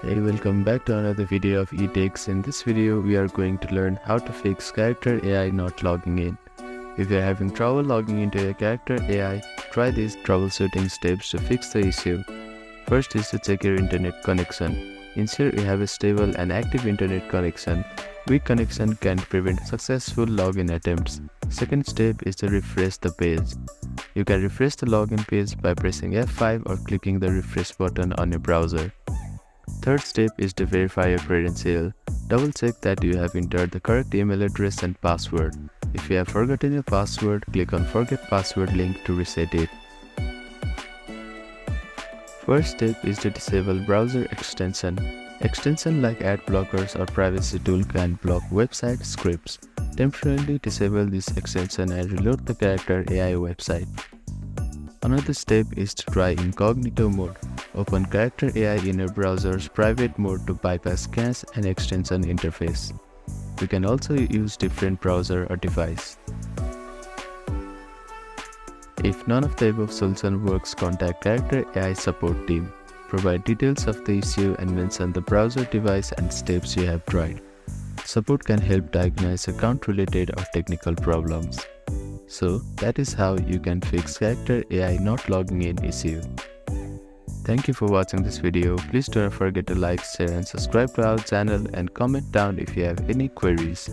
Hey, welcome back to another video of eTechs. In this video, we are going to learn how to fix character AI not logging in. If you are having trouble logging into your character AI, try these troubleshooting steps to fix the issue. First is to check your internet connection. Ensure you have a stable and active internet connection. Weak connection can prevent successful login attempts. Second step is to refresh the page. You can refresh the login page by pressing F5 or clicking the refresh button on your browser. Third step is to verify your credential. Double check that you have entered the correct email address and password. If you have forgotten your password, click on Forget Password link to reset it. First step is to disable browser extension. Extension like ad blockers or privacy tool can block website scripts. Temporarily disable this extension and reload the character AI website. Another step is to try incognito mode. Open character AI in your browser's private mode to bypass cache and extension interface. You can also use different browser or device. If none of the above solution works, contact character AI support team. Provide details of the issue and mention the browser device and steps you have tried. Support can help diagnose account-related or technical problems. So that is how you can fix character AI not logging in issue. Thank you for watching this video. Please don't forget to like, share and subscribe to our channel and comment down if you have any queries.